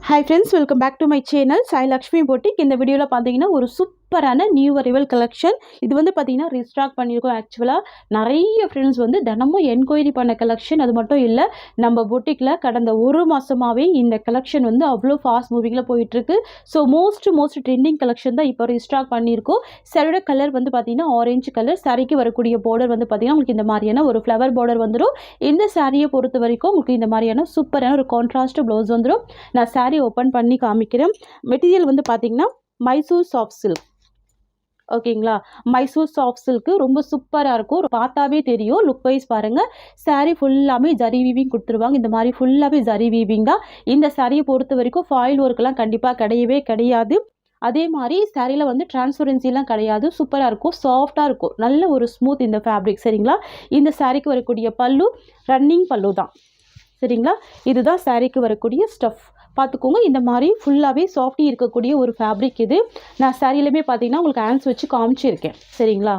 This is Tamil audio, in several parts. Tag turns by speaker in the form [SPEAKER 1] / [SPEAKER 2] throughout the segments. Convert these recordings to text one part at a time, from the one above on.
[SPEAKER 1] Hi friends, welcome back to my channel Sai Lakshmi Boutique. இந்த வீடியோல பாத்தீங்கன்னா ஒரு சூப்பரான நியூ அரைவல் கலெக்ஷன். இது வந்து பாத்தீங்கன்னா ரீஸ்டாக் பண்ணியிருக்கோம். ஆக்சுவலா நிறைய ஃப்ரெண்ட்ஸ் வந்து தினமும் என்கொயரி பண்ண கலெக்ஷன். அது மட்டும் இல்ல, நம்ம பொட்டிக்ல கடந்த ஒரு மாசமாவே இந்த கலெக்ஷன் வந்து அவ்வளோ ஃபாஸ்ட் மூவிங்ல போயிட்டு இருக்கு. ஸோ மோஸ்ட் ட்ரெண்டிங் கலெக்ஷன் தான் இப்போ ரீஸ்டாக் பண்ணியிருக்கோம். சாரியோட கலர் வந்து பாத்தீங்கன்னா ஆரஞ்சு கலர். சாரிக்கு வரக்கூடிய பார்டர் வந்து பாத்தீங்கன்னா உங்களுக்கு இந்த மாதிரியான ஒரு ஃப்ளவர் பார்டர் வந்துடும். இந்த சாரியை பொறுத்த வரைக்கும் உங்களுக்கு இந்த மாதிரியான சூப்பரான ஒரு கான்ட்ராஸ்ட் ப்ளவுஸ் வந்துடும். நான் சாரி ஓப்பன் பண்ணி காமிக்கிறேன். மெட்டீரியல் வந்து பார்த்தீங்கன்னா மைசூர் சாஃப்ட் சில்க். ஓகேங்களா, மைசூர் சாஃப்ட் சில்க்கு ரொம்ப சூப்பராக இருக்கும். பார்த்தாவே தெரியும். லுக் வைஸ் பாருங்கள். சாரீ ஃபுல்லாமே ஜரி வீவிங் கொடுத்துருவாங்க. இந்த மாதிரி ஃபுல்லாகவே ஜரி வீவிங் தான். இந்த சாரியை பொறுத்த வரைக்கும் ஃபாயில் ஒர்க்கெலாம் கண்டிப்பாக கிடையவே கிடையாது. அதே மாதிரி சாரியில் வந்து டிரான்ஸ்பரன்சிலாம் கிடையாது. சூப்பராக இருக்கும், சாஃப்டாக இருக்கும், நல்ல ஒரு ஸ்மூத் இந்த ஃபேப்ரிக். சரிங்களா, இந்த சாரிக்கு வரக்கூடிய பல்லு ரன்னிங் பல்லு தான். சரிங்களா, இதுதான் சாரிக்கு வரக்கூடிய ஸ்டஃப். பார்த்துக்கோங்க, இந்த மாதிரி ஃபுல்லாகவே சாஃப்டி இருக்கக்கூடிய ஒரு ஃபேப்ரிக் இது. நான் சாரியிலுமே பார்த்தீங்கன்னா உங்களுக்கு ஹேண்ட்ஸ் வச்சு காமிச்சிருக்கேன். சரிங்களா,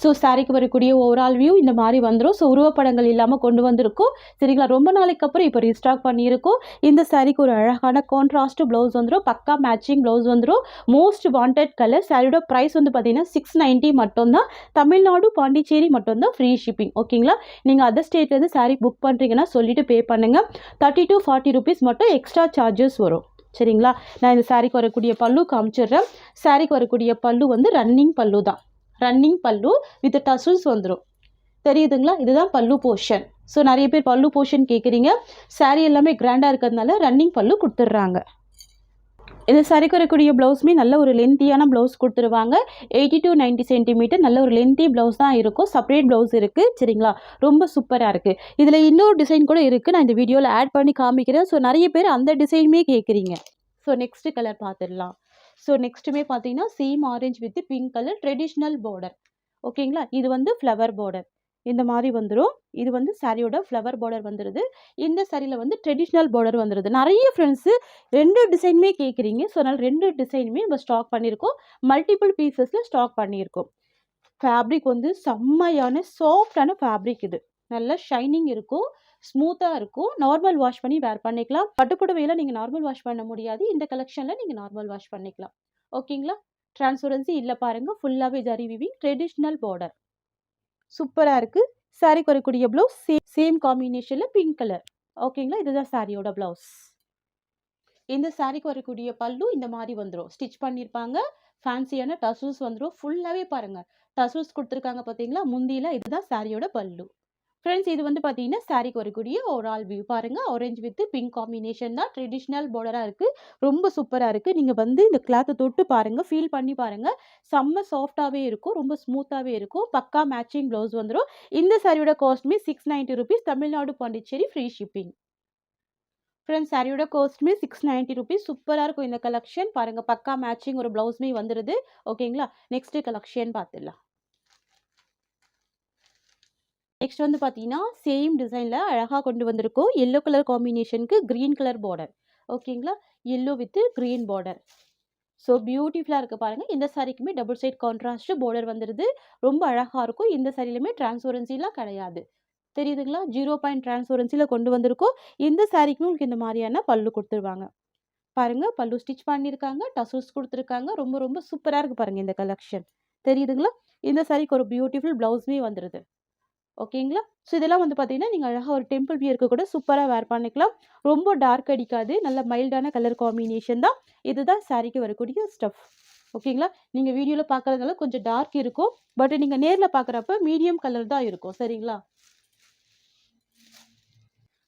[SPEAKER 1] ஸோ சாரிக்கு வரக்கூடிய ஓவரால் வியூ இந்த மாதிரி வந்துடும். ஸோ உருவப்படங்கள் இல்லாமல் கொண்டு வந்திருக்கும். சரிங்களா, ரொம்ப நாளைக்கு அப்புறம் இப்போ ரீஸ்டாக் பண்ணியிருக்கோம். இந்த சாரிக்கு ஒரு அழகான கான்ட்ராஸ்ட் ப்ளவுஸ் வந்துடும். பக்கா மேட்சிங் ப்ளவுஸ் வந்துடும். Most wanted colour. சாரியோட ப்ரைஸ் வந்து பார்த்தீங்கன்னா 690 மட்டும்தான். தமிழ்நாடு பாண்டிச்சேரி மட்டும்தான் ஃப்ரீ ஷிப்பிங். ஓகேங்களா, நீங்கள் அதர் ஸ்டேட்லேருந்து சாரி புக் பண்ணுறீங்கன்னா சொல்லிவிட்டு பே பண்ணுங்கள். 30 to 40 rupees மட்டும் எக்ஸ்ட்ரா சார்ஜஸ் வரும். சரிங்களா, நான் இந்த சாரிக்கு வரக்கூடிய பல்லு காமிச்சிடுறேன். சாரிக்கு வரக்கூடிய பல்லு வந்து ரன்னிங் பல்லு தான். ரன்னிங் பல்லு வித் டசல்ஸ் வந்துடும். தெரியுதுங்களா, இதுதான் பல்லு போர்ஷன். ஸோ நிறைய பேர் பல்லு போர்ஷன் கேட்குறீங்க. சாரீ எல்லாமே கிராண்டாக இருக்கிறதுனால ரன்னிங் பல்லு கொடுத்துட்றாங்க. இந்த சாரிக்கு வரக்கூடிய ப்ளவுஸுமே நல்ல ஒரு லென்த்தியான ப்ளவுஸ் கொடுத்துருவாங்க. 80 to 90 சென்டிமீட்டர் நல்ல ஒரு லென்த்தி ப்ளவுஸ் தான் இருக்கும். செப்பரேட் ப்ளவுஸ் இருக்குது. சரிங்களா, ரொம்ப சூப்பராக இருக்குது. இதில் இன்னொரு டிசைன் கூட இருக்குது. நான் இந்த வீடியோவில் ஆட் பண்ணி காமிக்கிறேன். ஸோ நிறைய பேர் அந்த டிசைனுமே கேட்குறீங்க. ஸோ நெக்ஸ்ட் கலர் பார்த்துடலாம். ஸோ நெக்ஸ்ட்டுமே பார்த்தீங்கன்னா same orange with pink colour traditional border. ஓகேங்களா, இது வந்து ஃப்ளவர் பார்டர் இந்த மாதிரி வந்துடும். இது வந்து சாரியோட ஃப்ளவர் பார்டர் வந்துடுது. இந்த சாரியில் வந்து ட்ரெடிஷ்னல் பார்டர் வந்துடுது. நிறைய ஃப்ரெண்ட்ஸு ரெண்டு டிசைனுமே கேட்குறீங்க. ஸோ அதனால் ரெண்டு டிசைனுமே நம்ம ஸ்டாக் பண்ணியிருக்கோம். மல்டிபிள் பீசஸில் ஸ்டாக் பண்ணியிருக்கோம். ஃபேப்ரிக் வந்து செம்மையான சாஃப்டான ஃபேப்ரிக். இது நல்லா ஷைனிங் இருக்கும், ஸ்மூத்தாக இருக்கும். நார்மல் வாஷ் பண்ணி வேர் பண்ணிக்கலாம். பட்டுப்புடவையில் நீங்கள் நார்மல் வாஷ் பண்ண முடியாது. இந்த கலெக்ஷனில் நீங்கள் நார்மல் வாஷ் பண்ணிக்கலாம். ஓகேங்களா, டிரான்ஸ்பரன்சி இல்லை பாருங்கள். ஃபுல்லாகவே ஜரி வீவிங் ட்ரெடிஷ்னல் பார்டர் சூப்பராக இருக்குது. சாரிக்கு வரக்கூடிய ப்ளவுஸ் சேம் காம்பினேஷனில் பிங்க் கலர். ஓகேங்களா, இதுதான் சாரியோட ப்ளவுஸ். இந்த சாரிக்கு வரக்கூடிய பல்லு இந்த மாதிரி வந்துடும். ஸ்டிச் பண்ணியிருப்பாங்க. ஃபேன்சியான டசல்ஸ் வந்துடும். ஃபுல்லாகவே பாருங்கள் டசல்ஸ் கொடுத்துருக்காங்க பார்த்தீங்களா முந்தியில். இதுதான் சாரியோட பல்லு. ஃப்ரெண்ட்ஸ், இது வந்து பார்த்தீங்கன்னா சாரிக்கு வரக்கூடிய ஓவரால் வியூ பாருங்கள். ஆரஞ்சு வித் பிங்க் காம்பினேஷன் தான். ட்ரெடிஷ்னல் பார்டராக இருக்குது. ரொம்ப சூப்பராக இருக்குது. நீங்கள் வந்து இந்த கிளாத்தை தொட்டு பாருங்கள், ஃபீல் பண்ணி பாருங்கள். செம்ம சாஃப்டாகவே இருக்கும், ரொம்ப ஸ்மூத்தாகவே இருக்கும். பக்கா மேட்சிங் ப்ளவுஸ் வந்துடும். இந்த சாரியோட காஸ்ட்மே 690 rupees. Tamil Nadu Pondicherry free shipping. Friends, சாரியோட காஸ்ட்மே 690 rupees. சூப்பராக இருக்கும் இந்த கலெக்ஷன். பாருங்கள், பக்கா மேட்சிங் ஒரு ப்ளவுஸ்மே வந்துடுது. ஓகேங்களா, நெக்ஸ்ட்டு கலெக்ஷன் பார்த்துடலாம். நெக்ஸ்ட் வந்து பார்த்தீங்கன்னா சேம் டிசைனில் அழகாக கொண்டு வந்திருக்கோம். எல்லோ கலர் காம்பினேஷனுக்கு க்ரீன் கலர் பார்டர். ஓகேங்களா, yellow with green border. So பியூட்டிஃபுல்லாக இருக்குது பாருங்கள். இந்த சாரிக்குமே டபுள் சைட் கான்ட்ராஸ்ட் பார்டர் வந்துடுது. ரொம்ப அழகாக இருக்கும். இந்த சாரிலுமே டிரான்ஸ்பரன்சிலாம் கிடையாது. தெரியுதுங்களா, 0 பாயிண்ட் டிரான்ஸ்பரன்சியில் கொண்டு வந்திருக்கோம். இந்த சாரிக்குமே உங்களுக்கு இந்த மாதிரியான பல்லு கொடுத்துருவாங்க. பாருங்கள், பல்லு ஸ்டிச் பண்ணியிருக்காங்க, டசல்ஸ் கொடுத்துருக்காங்க. ரொம்ப ரொம்ப சூப்பராக இருக்குது பாருங்கள் இந்த கலெக்ஷன். தெரியுதுங்களா, இந்த சாரிக்கு ஒரு பியூட்டிஃபுல் ப்ளவுஸ்மே வந்துடுது. ஓகேங்களா, ஸோ இதெல்லாம் வந்து பார்த்தீங்கன்னா நீங்கள் அழகாக ஒரு டெம்பிள் வியருக்கு கூட சூப்பராக வேர் பண்ணிக்கலாம். ரொம்ப டார்க் அடிக்காது, நல்ல மைல்டான கலர் காம்பினேஷன் தான். இதுதான் சாரிக்கு வரக்கூடிய ஸ்டஃப். ஓகேங்களா, நீங்கள் வீடியோவில் பார்க்குறதுனால கொஞ்சம் டார்க் இருக்கும். பட் நீங்கள் நேரில் பார்க்குறப்ப மீடியம் கலர் தான் இருக்கும். சரிங்களா,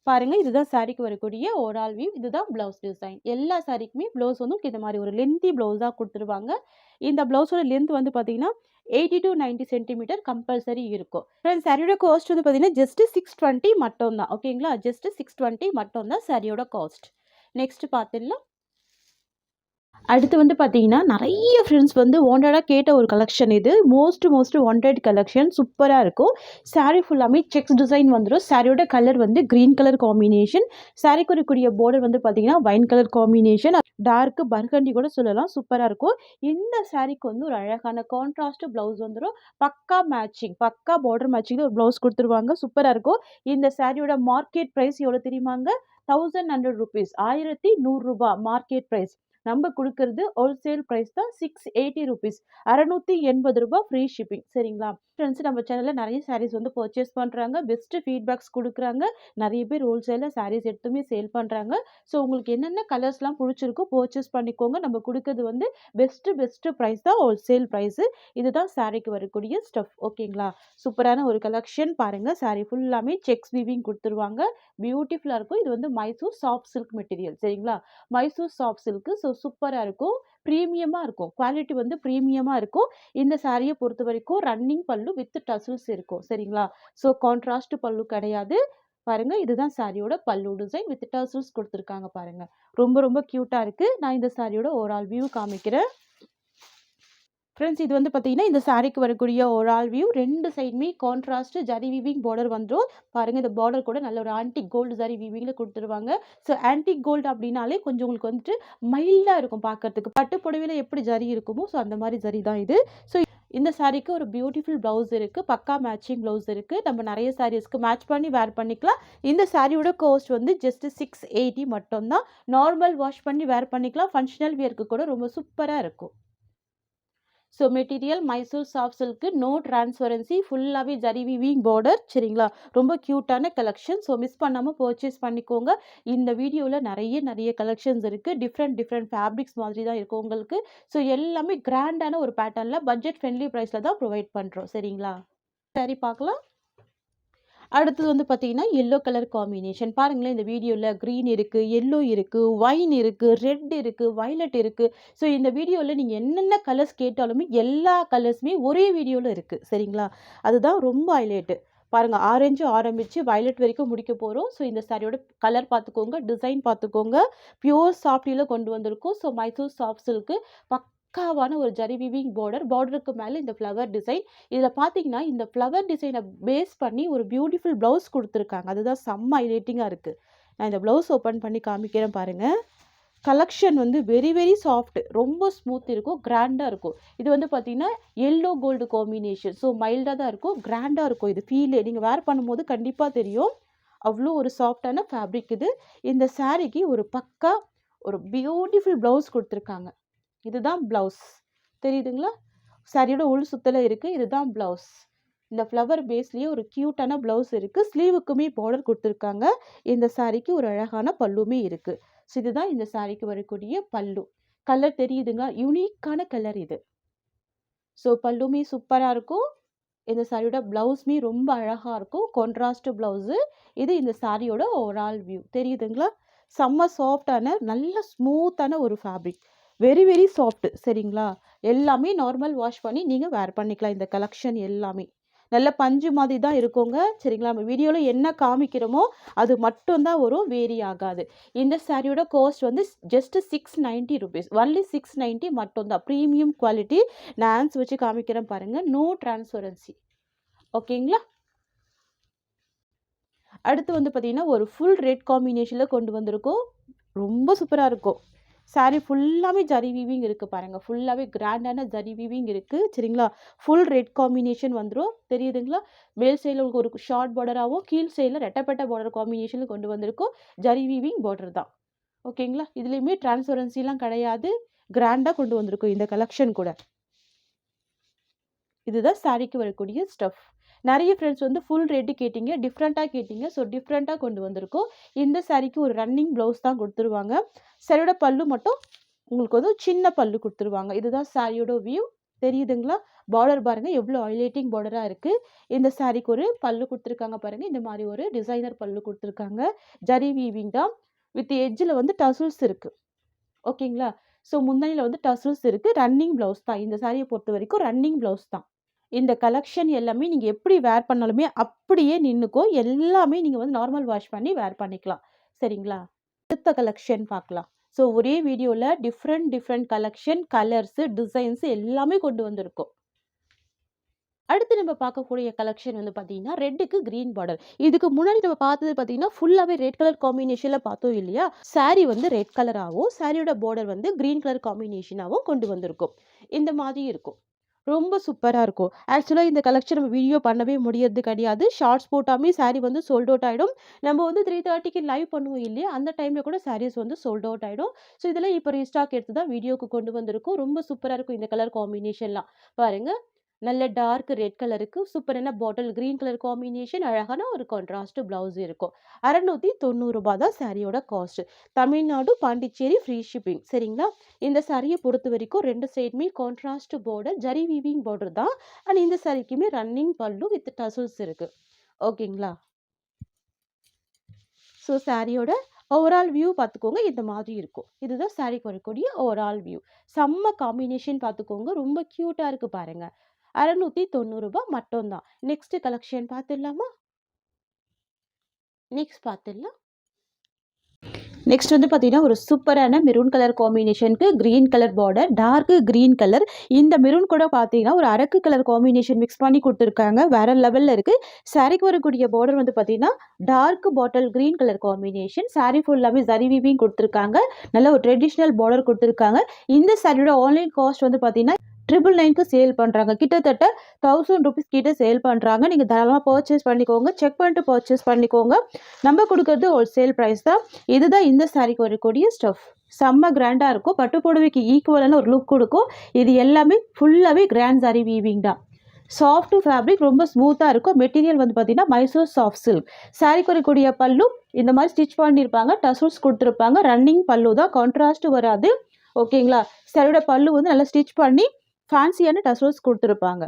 [SPEAKER 1] பாருங்கள், இதுதான் சாரிக்கு வரக்கூடிய ஓவரால் வியூ. இதுதான் ப்ளவுஸ் டிசைன். எல்லா சாரிக்குமே ப்ளவுஸ் வந்து இந்த மாதிரி ஒரு லென்த்தி ப்ளவுஸாக கொடுத்துருவாங்க. இந்த ப்ளவுஸோட லென்த் வந்து பார்த்தீங்கன்னா 80 to 90 சென்டிமீட்டர் கம்பல்சரி இருக்கும். ஃப்ரெண்ட்ஸ், சாரியோட காஸ்ட் வந்து பார்த்தீங்கன்னா ஜஸ்ட் 620 மட்டும் தான். ஓகேங்களா, ஜஸ்ட் 620 மட்டும் தான் சாரியோட காஸ்ட். நெக்ஸ்ட் பார்த்துடலாம். அடுத்து வந்து பார்த்தீங்கன்னா நிறைய ஃப்ரெண்ட்ஸ் வந்து வாண்டடாக கேட்ட ஒரு கலெக்ஷன். இது மோஸ்ட் வாண்டட் கலெக்ஷன். சூப்பராக இருக்கும். சாரீ ஃபுல்லாமே செக்ஸ் டிசைன் வந்துடும். சாரியோட கலர் வந்து க்ரீன் கலர் காம்பினேஷன். சாரிக்கு இருக்கக்கூடிய பார்டர் வந்து பார்த்தீங்கன்னா wine colour combination. Dark burgundy கூட சொல்லலாம். சூப்பராக இருக்கும். இந்த சாரிக்கு வந்து ஒரு அழகான கான்ட்ராஸ்ட் ப்ளவுஸ் வந்துடும். பக்கா மேட்சிங், பக்கா பார்டர் மேட்சிங்கில் ஒரு ப்ளவுஸ் கொடுத்துருவாங்க. சூப்பராக இருக்கும். இந்த சாரியோட மார்க்கெட் ப்ரைஸ் எவ்வளோ தெரியுமாங்க? 1100 rupees, 1100 மார்க்கெட் பிரைஸ். நம்ம குடுக்கறது ஹோல்சேல் பிரைஸ் தான் 680 rupees, 680 ஃப்ரீ ஷிப்பிங். சரிங்களா? ஃப்ரெண்ட்ஸ், நம்ம சேனல்ல நிறைய சாரீஸ் வந்து பர்ச்சேஸ் பண்றாங்க. பெஸ்ட் ஃபீட்பேக்ஸ் குடுக்குறாங்க. நிறைய பேர் ஹோல்சேல்ல சாரீஸ் எடுத்துமே சேல் பண்றாங்க. ஸோ உங்களுக்கு என்னென்ன கலர்ஸ்லாம் பிடிச்சிருக்கோ பர்ச்சேஸ் பண்ணிக்கோங்க. நம்ம குடுக்கறது வந்து பெஸ்ட் பிரைஸ் தான், ஹோல்சேல் பிரைஸ். இதுதான் சாரீக்கு வரக்கூடிய ஸ்டஃப். ஓகேங்களா? சூப்பரான ஒரு கலெக்ஷன் பாருங்க. சாரீ ஃபுல்லாமே செக்ஸ் வீவிங் குடுத்துருவாங்க. பியூட்டிஃபுல்லா இருக்கும். இது வந்து மைசூர் சாஃப்ட் சில்க் மெட்டீரியல். சரிங்களா? Mysore soft silk. ஸோ சூப்பரா இருக்கும். பிரீமியமா இருக்கும். குவாலிட்டி வந்து பிரீமியமா இருக்கும். இந்த சாரிய பொறுத்தவரைக்கும் ரன்னிங் பல்லு வித் டசல்ஸ் இருக்கும். சரிங்களா? ஸோ கான்ட்ராஸ்ட் பல்லு கிடையாது. பாருங்க, இதுதான் சாரியோட பல்லு டிசைன் வித் டசல்ஸ் குடுத்துருக்காங்க பாருங்க. ரொம்ப கியூட்டா இருக்கு. நான் இந்த சாரியோட ஓவரால் வியூ காமிக்கிறேன். ஃப்ரெண்ட்ஸ், இது வந்து பார்த்தீங்கன்னா, இந்த சாரீக்கு வரக்கூடிய ஓவரால் வியூ. 2 சைடுமே கான்ட்ராஸ்ட் ஜரி வீவிங் பார்டர் வந்துரும். பாருங்க, இந்த பார்டர் கூட நல்ல ஒரு ஆன்டிக் கோல்டு ஜரி வீவிங்ல குடுத்துருவாங்க. ஸோ ஆன்டிக் கோல்டு அப்படின்னாலே கொஞ்சம் உங்களுக்கு வந்துட்டு மைல்டா இருக்கும் பார்க்கறதுக்கு. பட்டு புடவையில எப்படி ஜரி இருக்குமோ, ஸோ அந்த மாரி ஜரி தான் இது. ஸோ இந்த சாரீக்கு ஒரு பியூட்டிஃபுல் ப்ளவுஸ் இருக்கு. பக்கா மேட்சிங் ப்ளவுஸ் இருக்கு. நம்ம நிறைய சாரீஸ்க்கு மேட்ச் பண்ணி வேர் பண்ணிக்கலாம். இந்த சாரியோட காஸ்ட் வந்து ஜஸ்ட் 680 மட்டும் தான். நார்மல் வாஷ் பண்ணி வேர் பண்ணிக்கலாம். ஃபங்ஷனல் வியர்க்கு கூட ரொம்ப சூப்பரா இருக்கும். So material Mysore soft silk, no transparency, ஃபுல்லாகவே ஜரி வீவிங் பார்டர். சரிங்களா? ரொம்ப க்யூட்டான கலெக்ஷன். ஸோ மிஸ் பண்ணாமல் பர்ச்சேஸ் பண்ணிக்கோங்க. இந்த வீடியோவில் நிறைய கலெக்ஷன்ஸ் இருக்குது. டிஃப்ரெண்ட் ஃபேப்ரிக்ஸ் மாதிரி தான் இருக்கும் உங்களுக்கு. ஸோ எல்லாமே கிராண்டான ஒரு பேட்டர்னில் பட்ஜெட் ஃப்ரெண்ட்லி ப்ரைஸில் தான் ப்ரொவைட் பண்ணுறோம். சரிங்களா? சரி, பார்க்கலாம். அடுத்தது வந்து பார்த்தீங்கன்னா, எல்லோ கலர் காம்பினேஷன். பாருங்களேன், இந்த வீடியோல கிரீன் இருக்கு, எல்லோ இருக்கு, ஒயின் இருக்கு, ரெட் இருக்கு, வயலட் இருக்கு. ஸோ இந்த வீடியோல நீங்க என்னென்ன கலர்ஸ் கேட்டாலுமே எல்லா கலர்ஸுமே ஒரே வீடியோல இருக்கு. சரிங்களா? அதுதான் ரொம்ப ஹைலைட். பாருங்க, ஆரஞ்சு ஆரம்பிச்சு வயலட் வரைக்கும் முடிக்க போறோம். ஸோ இந்த சாரியோட கலர் பார்த்துக்கோங்க, டிசைன் பார்த்துக்கோங்க. பியூர் சாஃப்டில கொண்டு வந்திருக்கோம். ஸோ மைசூர் சாஃப்ட் சில்க் பக்காவான ஒரு ஜரி வீவிங் பார்டர். பார்டருக்கு மேல இந்த ஃப்ளவர் டிசைன். இதுல பார்த்தீங்கன்னா, இந்த ஃப்ளவர் டிசைனை பேஸ் பண்ணி ஒரு பியூட்டிஃபுல் ப்ளவுஸ் குடுத்துருக்காங்க. அதுதான் செம்ம ஹைலைட்டிங்கா இருக்கு. நான் இந்த ப்ளவுஸ் ஓப்பன் பண்ணி காமிக்கிறேன் பாருங்க. கலெக்ஷன் வந்து வெரி சாஃப்ட். ரொம்ப ஸ்மூத் இருக்கும். கிராண்டா இருக்கும். இது வந்து பார்த்தீங்கன்னா, எல்லோ கோல்டு காம்பினேஷன். ஸோ மைல்டா தான் இருக்கும். கிராண்டா இருக்கும். இது ஃபீல் நீங்க வேர் பண்ணும்போது கண்டிப்பா தெரியும். அவ்வளோ ஒரு சாஃப்டான ஃபேப்ரிக் இது. இந்த சாரிக்கு ஒரு பக்கா ஒரு பியூட்டிஃபுல் ப்ளவுஸ் குடுத்துருக்காங்க. இதுதான் ப்ளவுஸ். தெரியுதுங்களா? சாரியோட உள் சுத்தல இருக்கு. இதுதான் ப்ளவுஸ். இந்த ஃப்ளவர் பேஸ்லயே ஒரு கியூட்டான ப்ளவுஸ் இருக்கு. ஸ்லீவுக்குமே பார்டர் குடுத்துருக்காங்க. இந்த சாரிக்கு ஒரு அழகான பல்லுமே இருக்கு. ஸோ இதுதான் இந்த சாரிக்கு வரக்கூடிய பல்லு. கலர் தெரியுதுங்களா? யூனிக்கான கலர் இது. ஸோ பல்லுமே சூப்பரா இருக்கும். இந்த சாரியோட ப்ளவுஸ்மே ரொம்ப அழகா இருக்கும். Contrast blouse. இது இந்த சாரியோட ஓவரால் வியூ. தெரியுதுங்களா? செம்ம சாஃப்டான நல்ல ஸ்மூத்தான ஒரு ஃபேப்ரிக். Very soft. சரிங்களா? எல்லாமே நார்மல் வாஷ் பண்ணி நீங்க வேர் பண்ணிக்கலாம். இந்த கலெக்ஷன் எல்லாமே நல்ல பஞ்சு மாதிரி தான் இருக்குங்க. சரிங்களா? நம்ம வீடியோல என்ன காமிக்கிறோமோ அது மட்டும் தான் வரும், வேரி ஆகாது. இந்த சாரியோட காஸ்ட் வந்து ஜஸ்ட் 690 rupees. ஒன்லி 690 மட்டும் தான். Premium quality. நான் ஹேண்ட்ஸ் வச்சு காமிக்கிறேன் பாருங்க. No transparency. ஓகேங்களா? அடுத்து வந்து பார்த்தீங்கன்னா, ஒரு ஃபுல் ரெட் காம்பினேஷன்ல கொண்டு வந்திருக்கோம். ரொம்ப சூப்பரா இருக்கும். சாரி ஃபுல்லாவே ஜரி வீவிங் இருக்கு பாருங்க. ஃபுல்லாவே கிராண்டான ஜரி வீவிங் இருக்கு. சரிங்களா? ஃபுல் ரெட் காம்பினேஷன் வந்துரும். தெரியுதுங்களா? மேல் சைடுல உங்களுக்கு ஒரு ஷார்ட் பார்டராவும், கீழ் சைடுல ரெட்டப்பட்ட பார்டர் காம்பினேஷன்ல கொண்டு வந்திருக்கோம். ஜரி வீவிங் பார்டர் தான். ஓகேங்களா? இதுலயுமே டிரான்ஸ்பரன்சிலாம் கிடையாது. கிராண்டா கொண்டு வந்திருக்கோம் இந்த கலெக்ஷன் கூட. இதுதான் சாரிக்கு வரக்கூடிய ஸ்டஃப். நிறைய ஃப்ரெண்ட்ஸ் வந்து ஃபுல் ரெட் கேட்டீங்க, டிஃப்ரெண்ட்டாக கேட்டீங்க. ஸோ டிஃப்ரெண்ட்டாக கொண்டு வந்திருக்கோம். இந்த சாரிக்கு ஒரு ரன்னிங் ப்ளவுஸ் தான் கொடுத்துருவாங்க. சாரியோட பல்லு மட்டும் உங்களுக்கு வந்து சின்ன பல்லு கொடுத்துருவாங்க. இதுதான் சாரியோட வியூ. தெரியுதுங்களா? பார்டர் பாருங்க எவ்வளோ ஹைலைட்டிங் பார்டராக இருக்குது. இந்த சாரிக்கு ஒரு பல்லு கொடுத்துருக்காங்க பாருங்க. இந்த மாதிரி ஒரு டிசைனர் பல்லு கொடுத்துருக்காங்க. ஜரி வீவிங் தான். வித் எட்ஜில் வந்து டசல்ஸ் இருக்குது. ஓகேங்களா? ஸோ முந்தானியில் வந்து டசல்ஸ் இருக்குது. ரன்னிங் ப்ளவுஸ் தான். இந்த சாரியை பொறுத்த வரைக்கும் ரன்னிங் ப்ளவுஸ் தான். இந்த கலெக்ஷன் எல்லாமே நீங்க எப்படி வேர் பண்ணாலுமே அப்படியே நின்னுக்கும். எல்லாமே நீங்க வந்து நார்மல் வாஷ் பண்ணி வேர் பண்ணிக்கலாம். சரிங்களா? அடுத்த கலெக்ஷன் பார்க்கலாம். ஸோ ஒரே வீடியோல டிஃப்ரெண்ட் கலெக்ஷன், கலர்ஸ், டிசைன்ஸ் எல்லாமே கொண்டு வந்திருக்கோம். அடுத்து நம்ம பார்க்கக்கூடிய கலெக்ஷன் வந்து பார்த்தீங்கன்னா, ரெட்டுக்கு கிரீன் பார்டர். இதுக்கு முன்னாடி நம்ம பார்த்தது பார்த்தீங்கன்னா, ஃபுல்லாவே ரெட் கலர் காம்பினேஷன்ல பார்த்தோம் இல்லையா? சாரி வந்து ரெட் கலராவும், சாரியோட பார்டர் வந்து கிரீன் கலர் காம்பினேஷனாவும் கொண்டு வந்திருக்கும். இந்த மாதிரி இருக்கும். ரொம்ப சூப்பரா இருக்கும். ஆக்சுவலா இந்த கலெக்ஷன் நம்ம வீடியோ பண்ணவே முடியறது கிடையாது. ஷார்ட்ஸ் போட்டாமே சாரி வந்து சோல்ட் அவுட் ஆயிடும். நம்ம வந்து 3:30க்கு லைவ் பண்ணுவோம் இல்லையா? அந்த டைம்ல கூட சாரீஸ் வந்து சோல்ட் அவுட் ஆயிடும். ஸோ இதெல்லாம் இப்ப ரீஸ்டாக் எடுத்து தான் வீடியோக்கு கொண்டு வந்திருக்கோம். ரொம்ப சூப்பரா இருக்கும் இந்த கலர் காம்பினேஷன்லாம். பாருங்க. நல்ல டார்க் ரெட் கலருக்கு சூப்பரான பாட்டில் கிரீன் கலர் காம்பினேஷன் அழகான ஒரு கான்ட்ராஸ்ட் பிளவுஸ் இருக்கும். ரூ. 690 தான் சாரியோட cost. Tamil Nadu, Pondicherry free shipping. சரிங்களா? இந்த சாரியை பொறுத்த வரைக்கும் 2 சைடுமே contrast border, zari weaving border தான். அண்ட் இந்த சாரிக்குமே ரன்னிங் பல்லு வித் டசல்ஸ் இருக்கு. ஓகேங்களா? ஸோ சாரியோட ஓவரால் வியூ பார்த்துக்கோங்க. இந்த மாதிரி இருக்கும். இதுதான் சாரிக்கு வரக்கூடிய ஓவரால் வியூ. செம்ம காம்பினேஷன் பார்த்துக்கோங்க. ரொம்ப கியூட்டா இருக்கு பாருங்க. ரூ. 690 மட்டும் தான். நெக்ஸ்ட் கலெக்ஷன் பார்த்துடலாமா? நெக்ஸ்ட் பார்த்துடலாம். நெக்ஸ்ட் வந்து பார்த்தீங்கன்னா, ஒரு சூப்பரான மெரூன் கலர் காம்பினேஷனுக்கு green colour border, dark green colour. இந்த மெரூன் கூட பார்த்தீங்கன்னா, ஒரு அரக்கு கலர் காம்பினேஷன் மிக்ஸ் பண்ணி குடுத்துருக்காங்க. வேற லெவல்ல இருக்கு. சாரிக்கு வரக்கூடிய பார்டர் வந்து பார்த்தீங்கன்னா, dark bottle green colour combination. Sari ஃபுல்லாவே ஜரி வீவிங் குடுத்துருக்காங்க. நல்ல ஒரு ட்ரெடிஷனல் பார்டர் குடுத்துருக்காங்க. இந்த சாரியோட ஆன்லைன் காஸ்ட் வந்து பார்த்தீங்கன்னா, 999க்கு சேல் பண்றாங்க. கிட்டத்தட்ட ₹1000 கிட்ட சேல் பண்றாங்க. நீங்க தாராளமா பர்ச்சேஸ் பண்ணிக்கோங்க. செக் பண்ணிட்டு பர்ச்சேஸ் பண்ணிக்கோங்க. நம்ம குடுக்குறது ஹோல்சேல் பிரைஸ் தான். இதுதான் இந்த சாரிக்கு வரக்கூடிய ஸ்டஃப். செம்ம கிராண்டா இருக்கும். பட்டு புடவைக்கு ஈக்குவலான ஒரு லுக் குடுக்கும். இது எல்லாமே ஃபுல்லாவே கிராண்ட் சாரி வீவிங் தான். சாஃப்ட் ஃபேப்ரிக், ரொம்ப ஸ்மூத்தா இருக்கும். மெட்டீரியல் வந்து பார்த்தீங்கன்னா, மைசூர் சாஃப்ட் சில்க். சாரிக்கு வரக்கூடிய பல்லு இந்த மாதிரி ஸ்டிச் பண்ணியிருப்பாங்க. டசல்ஸ் குடுத்துருப்பாங்க. ரன்னிங் பல்லு தான். கான்ட்ராஸ்ட் வராது. ஓகேங்களா? சாரியோட பல்லு வந்து நல்லா ஸ்டிச் பண்ணி ஃபேன்சியான டசல்ஸ் குடுத்துருப்பாங்க.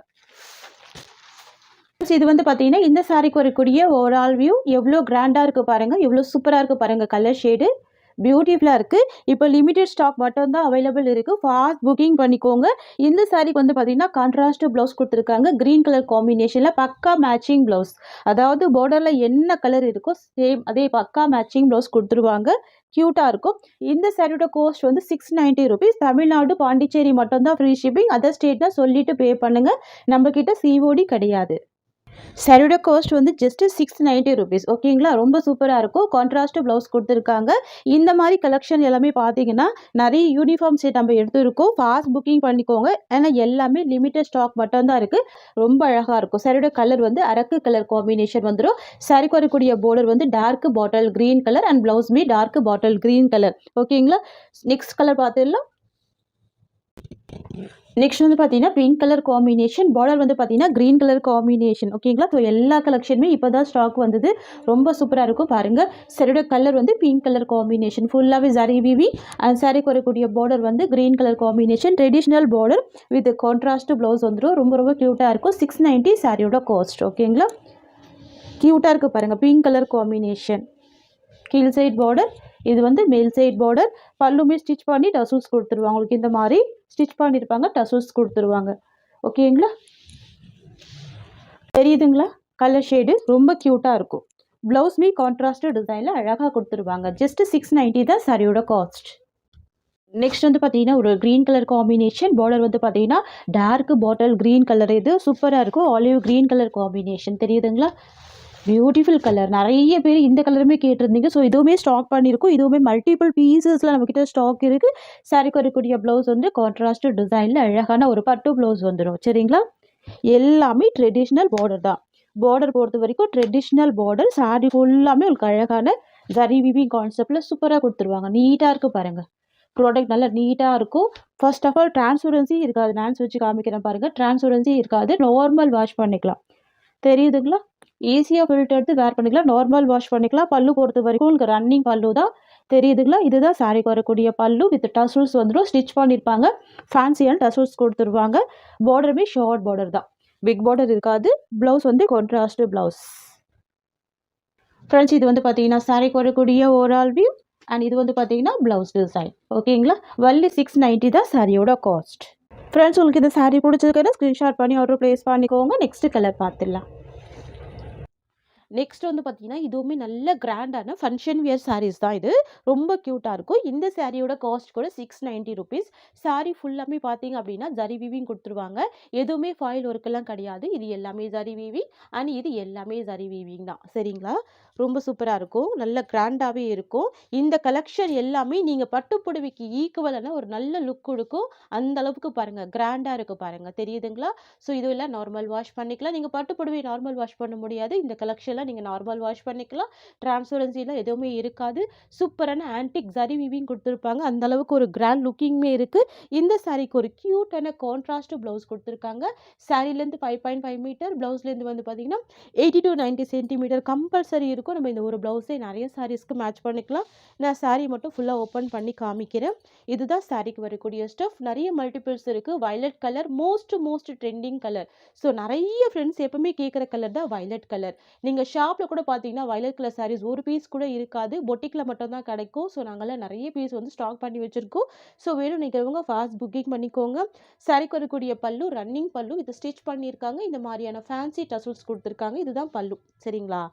[SPEAKER 1] இது வந்து பார்த்தீங்கன்னா, இந்த சாரிக்கு வரக்கூடிய ஓவரால் வியூ எவ்வளோ கிராண்டா இருக்கு பாருங்க. எவ்வளோ சூப்பரா இருக்கு பாருங்க. கலர் ஷேடு பியூட்டிஃபுல்லா இருக்கு. இப்போ லிமிடெட் ஸ்டாக் மட்டும் தான் அவைலபிள் இருக்கு. ஃபாஸ்ட் புக்கிங் பண்ணிக்கோங்க. இந்த சாரிக்கு வந்து பார்த்தீங்கன்னா, கான்ட்ராஸ்ட் ப்ளவுஸ் குடுத்துருக்காங்க. கிரீன் கலர் காம்பினேஷன்ல பக்கா மேட்சிங் ப்ளவுஸ். அதாவது பார்டர்ல என்ன கலர் இருக்கோ சேம் அதே பக்கா மேட்சிங் ப்ளவுஸ் குடுத்துருவாங்க. கியூட்டா இருக்கும். இந்த சாரியோட காஸ்ட் வந்து ₹690. தமிழ்நாடு, பாண்டிச்சேரி மட்டும் தான் ஃப்ரீ ஷிப்பிங். அதர் ஸ்டேட்னா சொல்லிட்டு பே பண்ணுங்க. நம்ம கிட்ட சிஓடி கிடையாது. சாரியோட காஸ்ட் வந்து ஜஸ்ட் ₹690. ஓகேங்களா? ரொம்ப சூப்பரா இருக்கும். கான்ட்ராஸ்ட் ப்ளவுஸ் குடுத்துருக்காங்க. இந்த மாதிரி கலெக்ஷன் எல்லாமே பார்த்தீங்கன்னா, நிறைய யூனிஃபார்ம் செட் நம்ம எடுத்திருக்கோம். ஃபாஸ்ட் புக்கிங் பண்ணிக்கோங்க. ஏன்னா எல்லாமே லிமிட்டட் ஸ்டாக் மட்டும் தான் இருக்கு. ரொம்ப அழகா இருக்கும். சாரியோட கலர் வந்து அரக்கு கலர் காம்பினேஷன் வந்துரும். சாரிக்கு வரக்கூடிய பார்டர் வந்து dark bottle green colour and பிளவுஸ்மே டார்க் பாட்டில் கிரீன் கலர். ஓகேங்களா? நெக்ஸ்ட் கலர் பார்த்துடலாம். நெக்ஸ்ட் வந்து பார்த்தீங்கன்னா, பிங்க் கலர் காம்பினேஷன். பார்டர் வந்து பார்த்தீங்கன்னா, கிரீன் கலர் காம்பினேஷன். ஓகேங்களா? ஸோ எல்லா கலெக்ஷனுமே இப்போ தான் ஸ்டாக் வந்தது. ரொம்ப சூப்பரா இருக்கும் பாருங்க. சாரியோட கலர் வந்து பிங்க் கலர் காம்பினேஷன். ஃபுல்லாவே ஜரி வீவி அண்ட் சாரிக்கு வரக்கூடிய பார்டர் வந்து green colour combination. Traditional border with contrast blouse வந்துடும். ரொம்ப ரொம்ப க்யூட்டாக இருக்கும். 690 சாரியோட காஸ்ட். ஓகேங்களா? க்யூட்டாக இருக்குது பாருங்கள். Pink colour combination. கீழ் சைட் பார்டர், இது வந்து மேல் சைட் பார்டர். பல்லுமே ஸ்டிச் பண்ணி டசல்ஸ் கொடுத்துருவாங்க. உங்களுக்கு இந்த மாதிரி ஸ்டிச் பண்ணியிருப்பாங்க. டசல்ஸ் கொடுத்துருவாங்க. ஓகேங்களா? தெரியுதுங்களா? கலர் ஷேடு ரொம்ப க்யூட்டாக இருக்கும். ப்ளவுஸ்மே கான்ட்ராஸ்ட் டிசைனில் அழகாக கொடுத்துருவாங்க. ஜஸ்ட் 690 தான் சாரியோட காஸ்ட். நெக்ஸ்ட் வந்து பார்த்தீங்கன்னா, ஒரு க்ரீன் கலர் காம்பினேஷன். பார்டர் வந்து பார்த்தீங்கன்னா, டார்க் பாட்டில் க்ரீன் கலர். இது சூப்பராக இருக்கும். Olive green colour combination. தெரியுதுங்களா? Beautiful colour. நிறைய பேர் இந்த கலருமே கேட்டிருந்தீங்க. ஸோ இதுவுமே ஸ்டாக் பண்ணியிருக்கோம். இதுவுமே மல்டிபிள் பீசஸில் நம்மக்கிட்ட ஸ்டாக் இருக்குது. சாரிக்கு வரக்கூடிய ப்ளவுஸ் வந்து கான்ட்ராஸ்ட் டிசைனில் அழகான ஒரு பட்டு ப்ளவுஸ் வந்துடும். சரிங்களா? எல்லாமே ட்ரெடிஷ்னல் பார்டர் தான். பார்டர் பொறுத்த வரைக்கும் ட்ரெடிஷ்னல் பார்டர். சாரி ஃபுல்லாமே உங்களுக்கு அழகான ஜரி வீவிங் கான்செப்டில் சூப்பராக கொடுத்துருவாங்க. நீட்டாக இருக்குது பாருங்கள். ப்ராடக்ட் நல்லா நீட்டாக இருக்கும். ஃபர்ஸ்ட் ஆஃப் ஆல் டிரான்ஸ்பரன்சி இருக்காது. நான் வச்சு காமிக்கிறேன் பாருங்கள். டிரான்ஸ்பரன்சி இருக்காது. நார்மல் வாஷ் பண்ணிக்கலாம். தெரியுதுங்களா? ஈஸியாக ஃபில்டர் எடுத்து வேர் பண்ணிக்கலாம். நார்மல் வாஷ் பண்ணிக்கலாம். பல்லு பொறுத்த வரைக்கும் உங்களுக்கு ரன்னிங் பல்லு தான். தெரியுதுங்களா? இதுதான் சாரிக்கு வரக்கூடிய பல்லு வித் டசல்ஸ் வந்துடும். ஸ்டிச் பண்ணியிருப்பாங்க. ஃபேன்சியான டசல்ஸ் கொடுத்துருவாங்க. பார்டருமே ஷார்ட் பார்டர் தான். பிக் பார்டர் இருக்காது. ப்ளவுஸ் வந்து கான்ட்ராஸ்ட் ப்ளவுஸ். ஃப்ரெண்ட்ஸ், இது வந்து பார்த்தீங்கன்னா சாரிக்கு வரக்கூடிய ஓவரால் வியூ அண்ட் இது வந்து பார்த்தீங்கன்னா ப்ளவுஸ் டிசைன். ஓகேங்களா? வள்ளி 690 தான் சாரியோட காஸ்ட். ஃப்ரெண்ட்ஸ், உங்களுக்கு இந்த சாரி பிடிச்சதுக்குன்னா ஸ்க்ரீன்ஷாட் பண்ணி ஆர்டர் ப்ளேஸ் பண்ணிக்கோங்க. நெக்ஸ்ட் கலர் பார்த்துடலாம். நெக்ஸ்ட் வந்து பார்த்தீங்கன்னா, இதுவுமே நல்ல கிராண்டான ஃபங்க்ஷன் வியர் சாரீஸ் தான் இது. ரொம்ப க்யூட்டாக இருக்கும். இந்த சாரியோட காஸ்ட் கூட ₹690. சாரி ஃபுல்லாமே பார்த்தீங்க அப்படின்னா ஜரி வீவிங் கொடுத்துருவாங்க. எதுவுமே ஃபாயில் ஒர்க்கெல்லாம் கிடையாது. இது எல்லாமே ஜரி வீவிங் அண்ட் இது எல்லாமே ஜரி வீவிங் தான். சரிங்களா? ரொம்ப சூப்பரா இருக்கும். நல்ல கிராண்டாவே இருக்கும். இந்த கலெக்ஷன் எல்லாமே நீங்க பட்டு புடவைக்கு ஈக்குவலான ஒரு நல்ல லுக் குடுக்கும். அந்த அளவுக்கு பாருங்க, கிராண்டா இருக்கு பாருங்க. தெரியுதுங்களா? ஸோ இதுவெல்லாம் நார்மல் வாஷ் பண்ணிக்கலாம். நீங்க பட்டு புடவை நார்மல் வாஷ் பண்ண முடியாது. இந்த கலெக்ஷன்லாம் நீங்க நார்மல் வாஷ் பண்ணிக்கலாம். டிரான்ஸ்பரன்சிலாம் எதுவுமே இருக்காது. சூப்பரான ஆன்டிக் ஜரி வீவிங் குடுத்துருப்பாங்க. அந்த அளவுக்கு ஒரு கிராண்ட் லுக்கிங்குமே இருக்கு. இந்த சாரீக்கு ஒரு கியூட்டான கான்ட்ராஸ்ட் ப்ளவுஸ் குடுத்துருக்காங்க. சாரீலேருந்து 5.5 மீட்டர், ப்ளவுஸ்லேருந்து வந்து பார்த்தீங்கன்னா 80 to 90 சென்டிமீட்டர் கம்பல்சரி இருக்கும். நம்ம இந்த ஒரு ப்ளவுஸே நெறைய சாரீஸ்க்கு மேட்ச் பண்ணிக்கலாம். நான் சாரீ மட்டும் ஃபுல்லா ஓப்பன் பண்ணி காமிக்கிறேன். இதுதான் சாரீக்கு வரக்கூடிய ஸ்டஃப். நெறைய மல்டிபிள்ஸ் இருக்கு. Violet colour most trending colour. So நெறைய ஃப்ரெண்ட்ஸ் எப்பவுமே கேட்குற கலர் தான் வயலட் கலர். நீங்க ஷாப்ல கூட பார்த்தீங்கன்னா, வயலட் கலர் சாரீஸ் ஒரு பீஸ் கூட இருக்காது. பொட்டிக்ல மட்டும் தான் கிடைக்கும். ஸோ நாங்கலாம் நெறைய பீஸ் வந்து ஸ்டாக் பண்ணி வச்சிருக்கோம். ஸோ வேணும் நினைக்கிறவங்க ஃபாஸ்ட் புக்கிங் பண்ணிக்கோங்க. சாரீக்கு வரக்கூடிய பல்லு ரன்னிங் பல்லு. இது ஸ்டிச் பண்ணியிருக்காங்க. இந்த மாரியான ஃபேன்சி டசல்ஸ் குடுத்துருக்காங்க. இதுதான் பல்லு. சரிங்களா?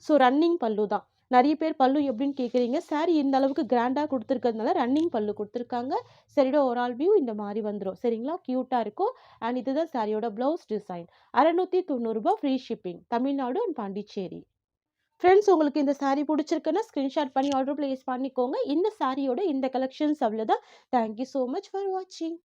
[SPEAKER 1] ஸோ ரன்னிங் பல்லு தான். நெறைய பேர் பல்லு எப்படின்னு கேட்குறீங்க. சாரீ இந்த அளவுக்கு கிராண்டா குடுத்துருக்கிறதுனால ரன்னிங் பல்லு குடுத்துருக்காங்க. சாரியோட ஓவரால் வியூ இந்த மாரி வந்துரும். சரிங்களா? கியூட்டா இருக்கும். அண்ட் இதுதான் சாரியோட ப்ளவுஸ் டிசைன். ரூ. 690 free shipping. Tamil Nadu and Pondicherry. Friends உங்களுக்கு இந்த சாரீ புடிச்சிருக்குன்னா ஸ்கிரீன்ஷாட் பண்ணி ஆர்டர் பிளேஸ் பண்ணிக்கோங்க. இந்த சாரியோட இந்த கலெக்ஷன்ஸ் அவ்வளோதான். Thank you so much for வாட்சிங்.